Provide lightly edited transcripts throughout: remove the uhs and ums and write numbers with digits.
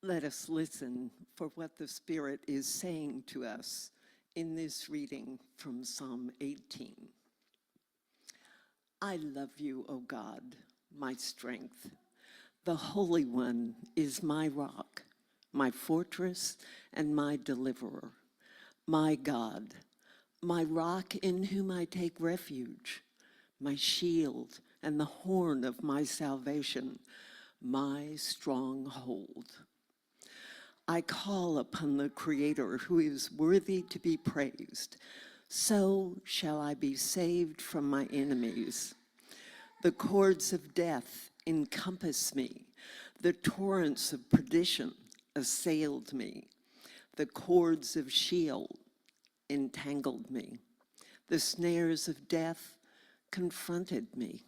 Let us listen for what the Spirit is saying to us in this reading from Psalm 18. I love you, O God, my strength. The Holy One is my rock, my fortress, and my deliverer. My God, my rock in whom I take refuge, my shield and the horn of my salvation, my stronghold. I call upon the Creator who is worthy to be praised. So shall I be saved from my enemies. The cords of death encompass me. The torrents of perdition assailed me. The cords of Sheol entangled me. The snares of death confronted me.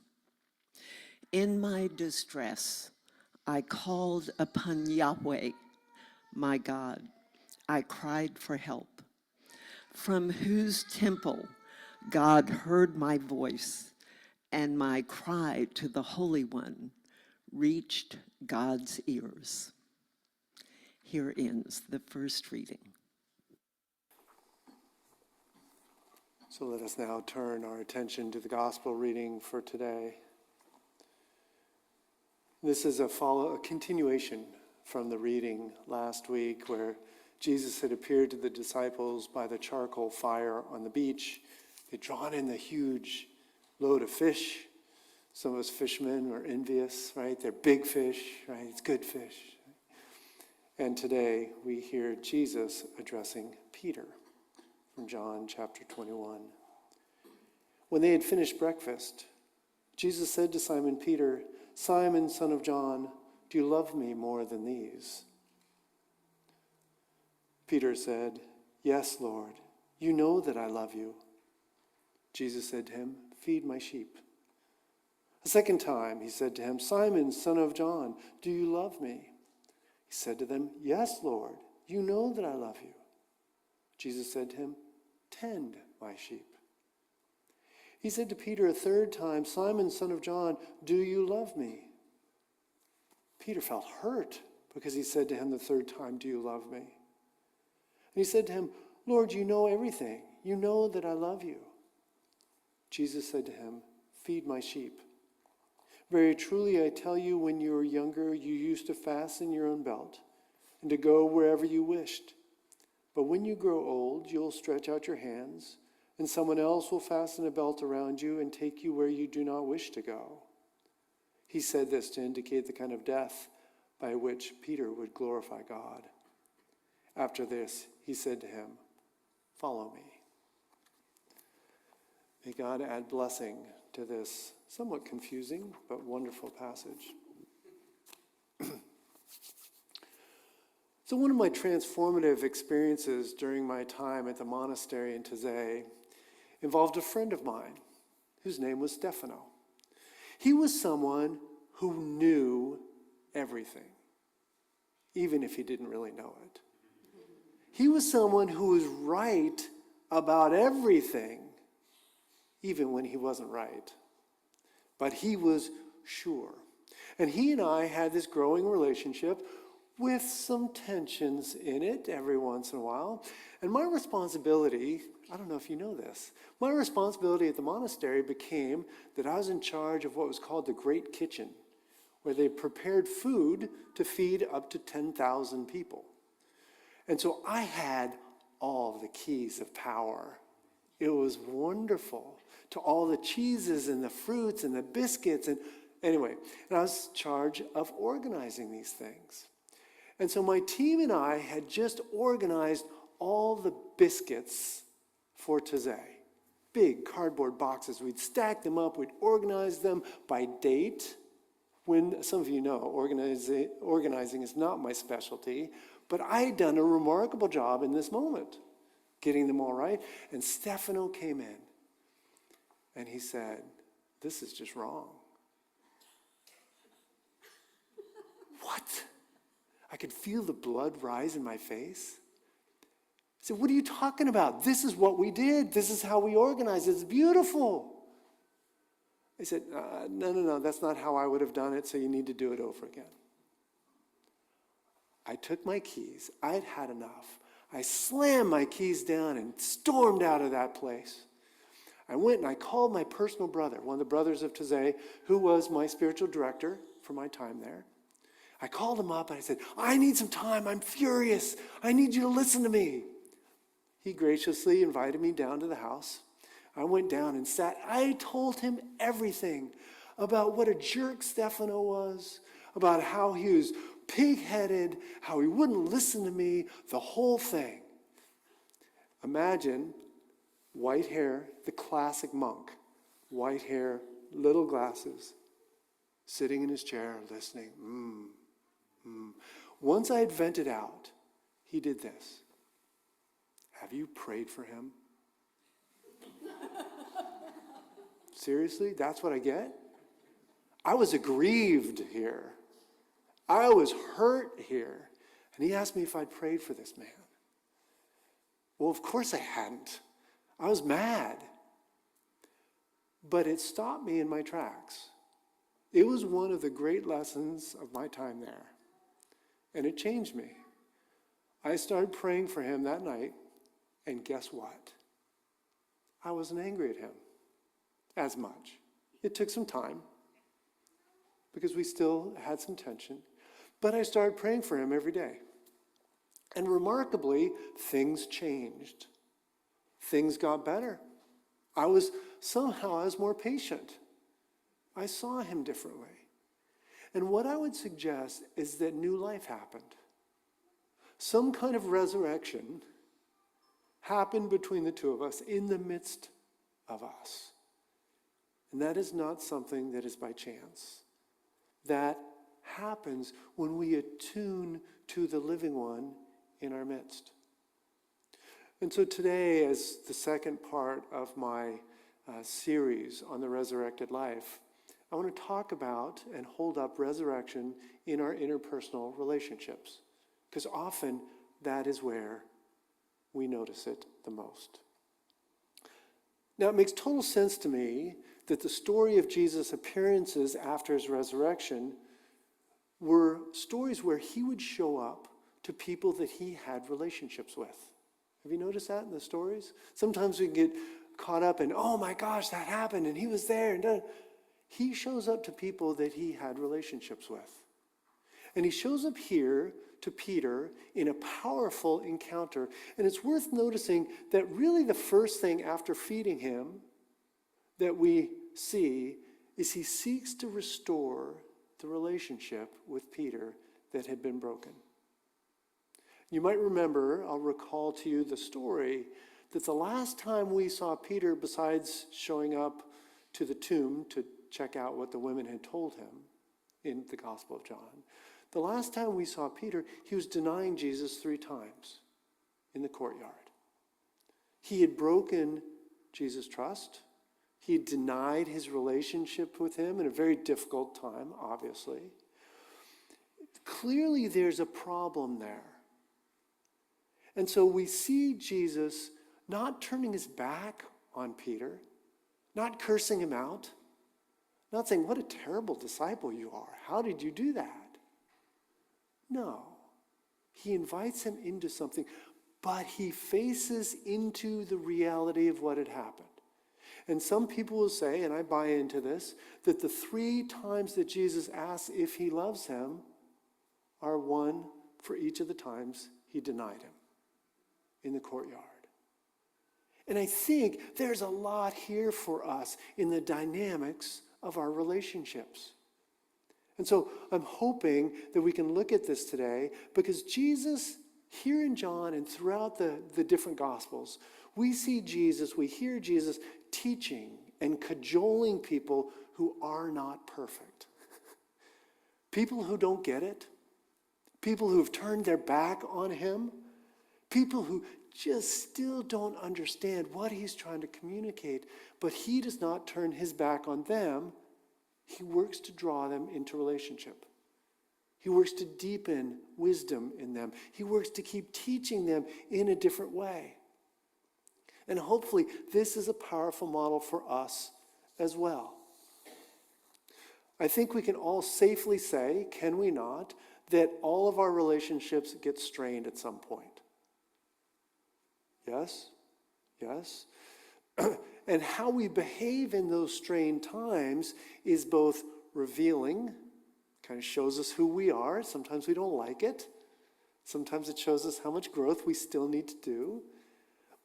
In my distress, I called upon Yahweh, my God. I cried for help. From whose temple God heard my voice, and my cry to the Holy One reached God's ears. Here ends the first reading. So let us now turn our attention to the gospel reading for today. This is a continuation from the reading last week where Jesus had appeared to the disciples by the charcoal fire on the beach. They'd drawn in the huge load of fish. Some of us fishermen were envious, right? They're big fish, right? It's good fish. And today we hear Jesus addressing Peter from John chapter 21. When they had finished breakfast, Jesus said to Simon Peter, "Simon, son of John, do you love me more than these?" Peter said, "Yes, Lord, you know that I love you." Jesus said to him, "Feed my sheep." A second time he said to him, "Simon, son of John, do you love me?" He said to them, "Yes, Lord, you know that I love you." Jesus said to him, "Tend my sheep." He said to Peter a third time, "Simon, son of John, do you love me?" Peter felt hurt because he said to him the third time, "Do you love me?" And he said to him, "Lord, you know everything. You know that I love you." Jesus said to him, "Feed my sheep. Very truly I tell you, when you were younger, you used to fasten your own belt and to go wherever you wished. But when you grow old, you'll stretch out your hands, and someone else will fasten a belt around you and take you where you do not wish to go." He said this to indicate the kind of death by which Peter would glorify God. After this, he said to him, "Follow me." May God add blessing to this somewhat confusing but wonderful passage. So one of my transformative experiences during my time at the monastery in Taizé involved a friend of mine whose name was Stefano. He was someone who knew everything, even if he didn't really know it. He was someone who was right about everything, even when he wasn't right. But he was sure. And he and I had this growing relationship with some tensions in it every once in a while. And my responsibility, I don't know if you know this, my responsibility at the monastery became that I was in charge of what was called the Great Kitchen, where they prepared food to feed up to 10,000 people. And so I had all the keys of power. It was wonderful, to all the cheeses and the fruits and the biscuits. And anyway, and I was in charge of organizing these things. And so my team and I had just organized all the biscuits for Taizé. Big cardboard boxes. We'd stack them up. We'd organize them by date. When some of you know, organizing is not my specialty, but I had done a remarkable job in this moment, getting them all right. And Stefano came in, and he said, "This is just wrong." What? I could feel the blood rise in my face. I said, "What are you talking about? This is what we did. This is how we organized. It's beautiful." I said, no, that's not how I would have done it, so you need to do it over again. I took my keys. I'd had enough. I slammed my keys down and stormed out of that place. I went and I called my personal brother, one of the brothers of Taizé, who was my spiritual director for my time there. I called him up and I said, I need some time. I'm furious. I need you to listen to me. He graciously invited me down to the house. I went down and sat. I told him everything about what a jerk Stefano was, about how he was pig-headed, how he wouldn't listen to me, the whole thing. Imagine white hair, the classic monk, white hair, little glasses, sitting in his chair, listening. Once I had vented out, he did this. Have you prayed for him? Seriously? That's what I get? I was aggrieved here. I was hurt here. And he asked me if I'd prayed for this man. Well, of course I hadn't. I was mad. But it stopped me in my tracks. It was one of the great lessons of my time there. And it changed me. I started praying for him that night, and guess what? I wasn't angry at him as much. It took some time because we still had some tension, but I started praying for him every day. And remarkably, things changed. Things got better. I was more patient. I saw him differently. And what I would suggest is that new life happened. Some kind of resurrection happened between the two of us, in the midst of us. And that is not something that is by chance. That happens when we attune to the living one in our midst. And so today, as the second part of my series on the resurrected life, I want to talk about and hold up resurrection in our interpersonal relationships, because often that is where we notice it the most. Now, it makes total sense to me that the story of Jesus' appearances after his resurrection were stories where he would show up to people that he had relationships with. Have you noticed that in the stories? Sometimes we get caught up in, oh my gosh, that happened and he was there. And he shows up to people that he had relationships with. And he shows up here to Peter in a powerful encounter. And it's worth noticing that really the first thing after feeding him that we see is he seeks to restore the relationship with Peter that had been broken. You might remember, I'll recall to you the story, that the last time we saw Peter, besides showing up to the tomb to check out what the women had told him in the Gospel of John, the last time we saw Peter, he was denying Jesus 3 times in the courtyard. He had broken Jesus' trust. He had denied his relationship with him in a very difficult time, obviously. Clearly, there's a problem there. And so we see Jesus not turning his back on Peter, not cursing him out, not saying, what a terrible disciple you are. How did you do that? No. He invites him into something, but he faces into the reality of what had happened. And some people will say, and I buy into this, that the 3 times that Jesus asks if he loves him are one for each of the times he denied him in the courtyard. And I think there's a lot here for us in the dynamics of our relationships. And so I'm hoping that we can look at this today, because Jesus, here in John and throughout the different Gospels, we see Jesus, we hear Jesus teaching and cajoling people who are not perfect. People who don't get it. People who have turned their back on him. People who just still don't understand what he's trying to communicate, but he does not turn his back on them. He works to draw them into relationship. He works to deepen wisdom in them. He works to keep teaching them in a different way. And hopefully this is a powerful model for us as well. I think we can all safely say, can we not, that all of our relationships get strained at some point? Yes? Yes? And how we behave in those strained times is both revealing, kind of shows us who we are. Sometimes we don't like it. Sometimes it shows us how much growth we still need to do.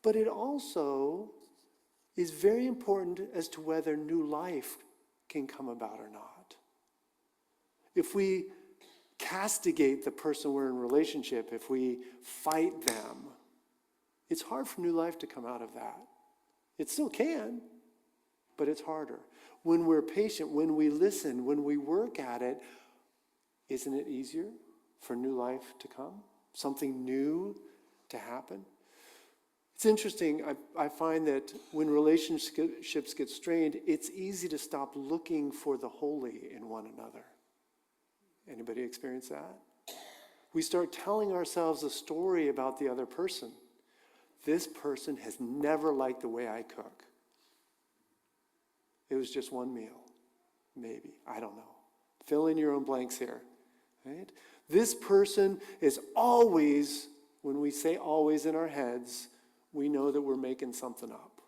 But it also is very important as to whether new life can come about or not. If we castigate the person we're in relationship, if we fight them, it's hard for new life to come out of that. It still can, but it's harder. When we're patient, when we listen, when we work at it, isn't it easier for new life to come? Something new to happen? It's interesting, I find that when relationships get strained, it's easy to stop looking for the holy in one another. Anybody experience that? We start telling ourselves a story about the other person. This person has never liked the way I cook. It was just one meal. Maybe. I don't know. Fill in your own blanks here. Right? This person is always, when we say always in our heads, we know that we're making something up.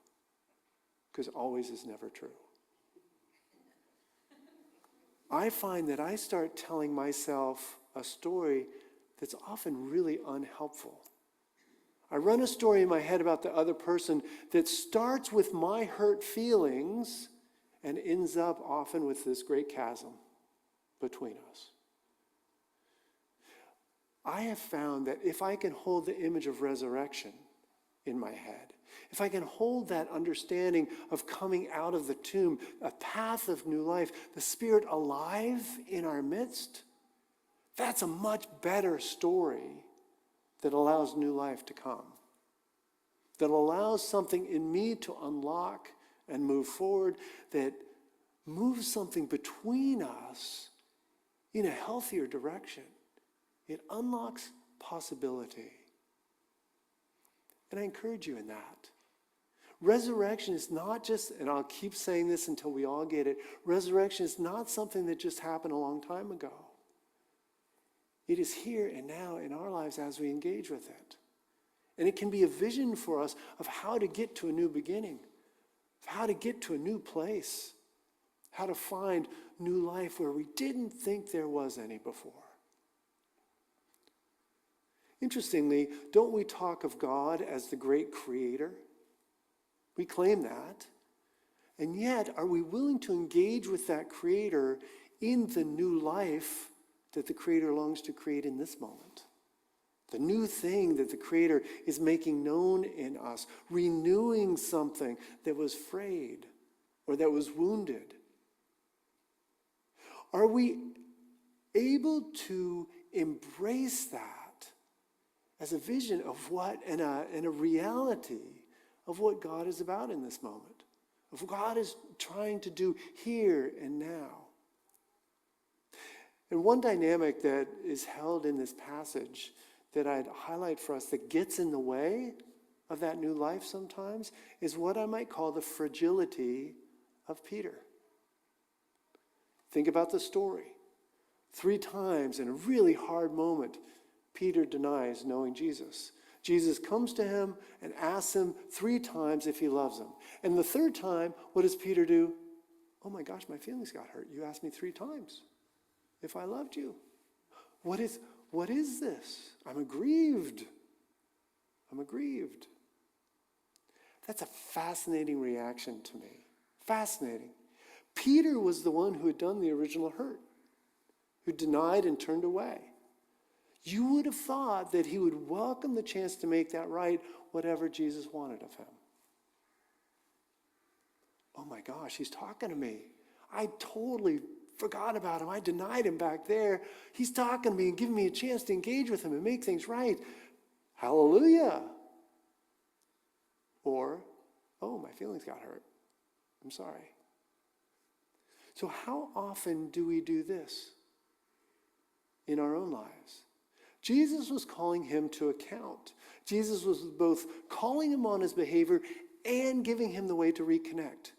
Because always is never true. I find that I start telling myself a story that's often really unhelpful. I run a story in my head about the other person that starts with my hurt feelings and ends up often with this great chasm between us. I have found that if I can hold the image of resurrection in my head, if I can hold that understanding of coming out of the tomb, a path of new life, the Spirit alive in our midst, that's a much better story that allows new life to come, that allows something in me to unlock and move forward, that moves something between us in a healthier direction. It unlocks possibility. And I encourage you in that. Resurrection is not just, and I'll keep saying this until we all get it, resurrection is not something that just happened a long time ago. It is here and now in our lives as we engage with it. And it can be a vision for us of how to get to a new beginning, of how to get to a new place, how to find new life where we didn't think there was any before. Interestingly, don't we talk of God as the great creator? We claim that. And yet, are we willing to engage with that creator in the new life that the creator longs to create in this moment? The new thing that the creator is making known in us, renewing something that was frayed or that was wounded. Are we able to embrace that as a vision of what, and a reality of what God is about in this moment, of what God is trying to do here and now? And one dynamic that is held in this passage that I'd highlight for us that gets in the way of that new life sometimes is what I might call the fragility of Peter. Think about the story. 3 times in a really hard moment, Peter denies knowing Jesus. Jesus comes to him and asks him 3 times if he loves him. And the 3rd time, what does Peter do? Oh my gosh, my feelings got hurt. You asked me 3 times if I loved you. What is this? I'm aggrieved. I'm aggrieved. That's a fascinating reaction to me. Fascinating. Peter was the one who had done the original hurt, who denied and turned away. You would have thought that he would welcome the chance to make that right, whatever Jesus wanted of him. Oh my gosh, he's talking to me. I totally forgot about him. I denied him back there. He's talking to me and giving me a chance to engage with him and make things right. Hallelujah. Or, oh, my feelings got hurt. I'm sorry. So how often do we do this in our own lives? Jesus was calling him to account. Jesus was both calling him on his behavior and giving him the way to reconnect.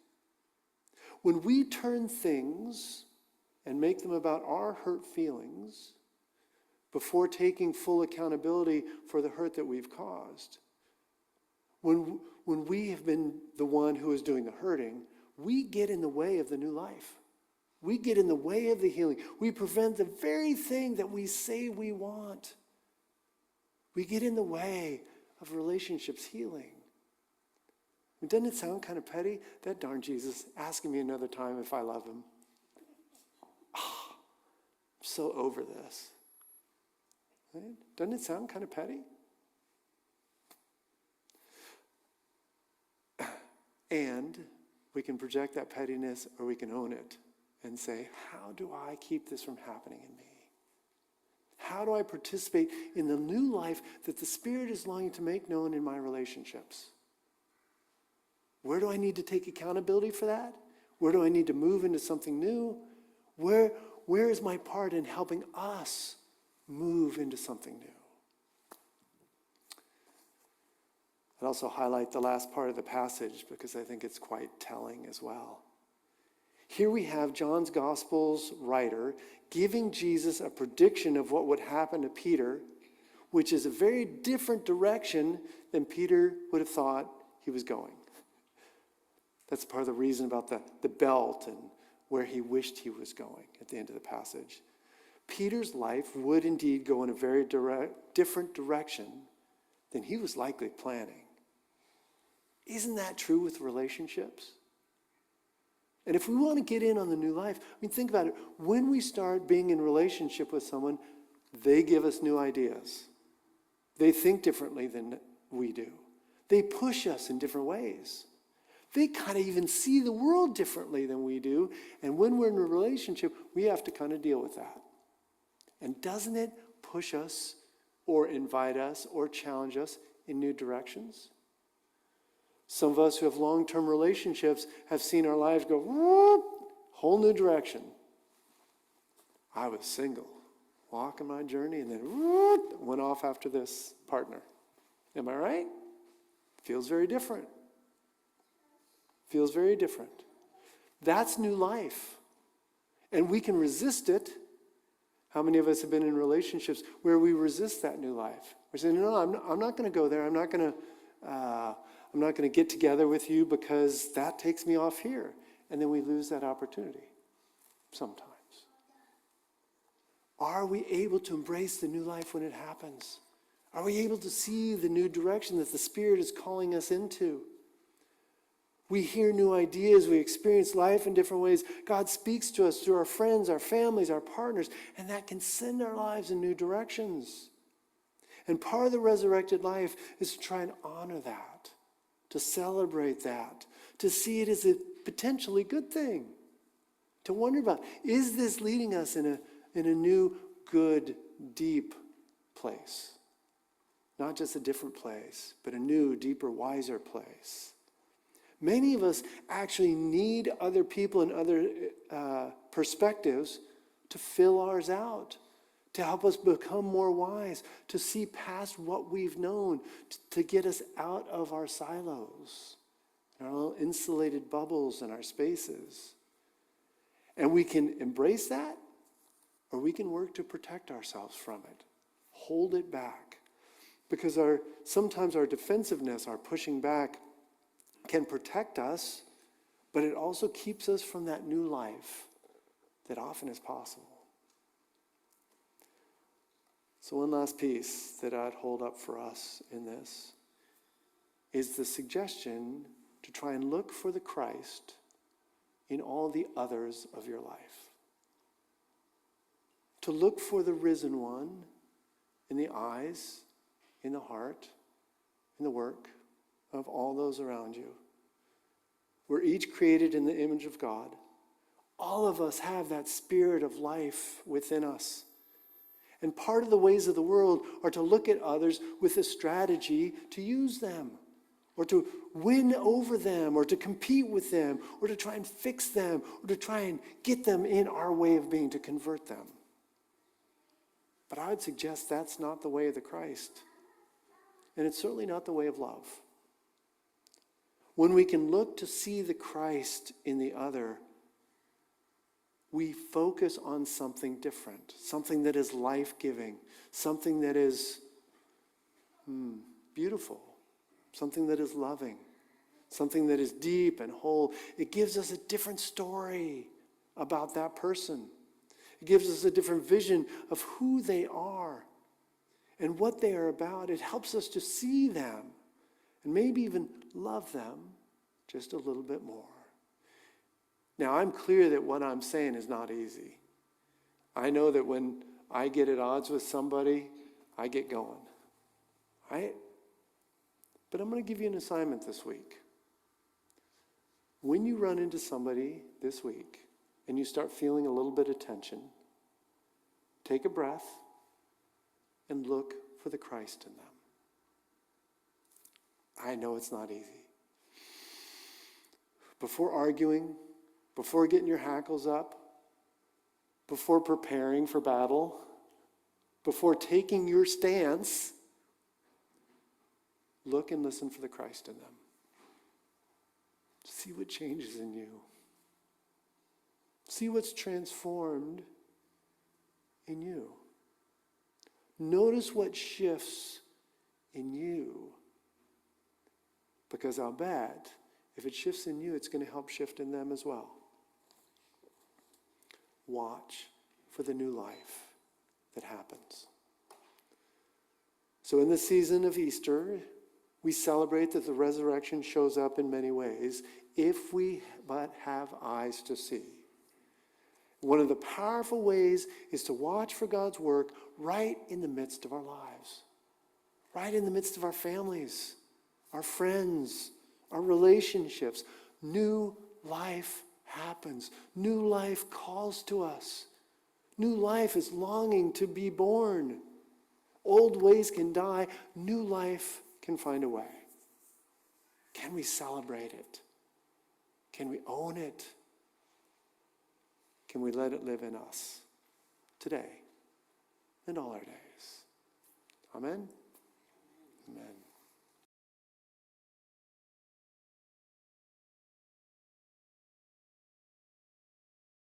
When we turn things and make them about our hurt feelings, before taking full accountability for the hurt that we've caused. When we have been the one who is doing the hurting, we get in the way of the new life. We get in the way of the healing. We prevent the very thing that we say we want. We get in the way of relationships healing. Doesn't it sound kind of petty? That darn Jesus asking me another time if I love him. Oh, I'm so over this. Right? Doesn't it sound kind of petty? And we can project that pettiness or we can own it and say, how do I keep this from happening in me? How do I participate in the new life that the Spirit is longing to make known in my relationships? Where do I need to take accountability for that? Where do I need to move into something new? Where is my part in helping us move into something new? I'd also highlight the last part of the passage because I think it's quite telling as well. Here we have John's Gospel's writer giving Jesus a prediction of what would happen to Peter, which is a very different direction than Peter would have thought he was going. That's part of the reason about the belt and where he wished he was going at the end of the passage. Peter's life would indeed go in a very different direction than he was likely planning. Isn't that true with relationships? And if we want to get in on the new life, think about it. When we start being in relationship with someone, they give us new ideas. They think differently than we do. They push us in different ways. They kind of even see the world differently than we do. And when we're in a relationship, we have to kind of deal with that. And doesn't it push us or invite us or challenge us in new directions? Some of us who have long-term relationships have seen our lives go, whoop, whole new direction. I was single, walking my journey, and then whoop, went off after this partner. Am I right? Feels very different. Feels very different. That's new life. And we can resist it. How many of us have been in relationships where we resist that new life? We're saying, no, I'm not going to go there. I'm not going to get together with you because that takes me off here. And then we lose that opportunity sometimes. Are we able to embrace the new life when it happens? Are we able to see the new direction that the Spirit is calling us into? We hear new ideas. We experience life in different ways. God speaks to us through our friends, our families, our partners, and that can send our lives in new directions. And part of the resurrected life is to try and honor that, to celebrate that, to see it as a potentially good thing, to wonder about, is this leading us in a new, good, deep place? Not just a different place, but a new, deeper, wiser place. Many of us actually need other people and other perspectives to fill ours out, to help us become more wise, to see past what we've known, to get us out of our silos, our little insulated bubbles in our spaces. And we can embrace that, or we can work to protect ourselves from it, hold it back. Because sometimes our defensiveness, our pushing back, can protect us, but it also keeps us from that new life that often is possible. So one last piece that I'd hold up for us in this is the suggestion to try and look for the Christ in all the others of your life. To look for the risen one in the eyes, in the heart, in the work of all those around you. We're each created in the image of God. All of us have that spirit of life within us. And part of the ways of the world are to look at others with a strategy to use them, or to win over them, or to compete with them, or to try and fix them, or to try and get them in our way of being, to convert them. But I would suggest that's not the way of the Christ. And it's certainly not the way of love. When we can look to see the Christ in the other, we focus on something different, something that is life-giving, something that is beautiful, something that is loving, something that is deep and whole. It gives us a different story about that person. It gives us a different vision of who they are and what they are about. It helps us to see them and maybe even love them just a little bit more. Now, I'm clear that what I'm saying is not easy. I know that when I get at odds with somebody, I get going. Right? But I'm going to give you an assignment this week. When you run into somebody this week and you start feeling a little bit of tension, take a breath and look for the Christ in them. I know it's not easy. Before arguing, before getting your hackles up, before preparing for battle, before taking your stance, look and listen for the Christ in them. See what changes in you. See what's transformed in you. Notice what shifts in you. Because I'll bet if it shifts in you, it's going to help shift in them as well. Watch for the new life that happens. So in the season of Easter, we celebrate that the resurrection shows up in many ways if we but have eyes to see. One of the powerful ways is to watch for God's work right in the midst of our lives, right in the midst of our families, our friends, our relationships. New life happens. New life calls to us. New life is longing to be born. Old ways can die. New life can find a way. Can we celebrate it? Can we own it? Can we let it live in us today and all our days? Amen? Amen.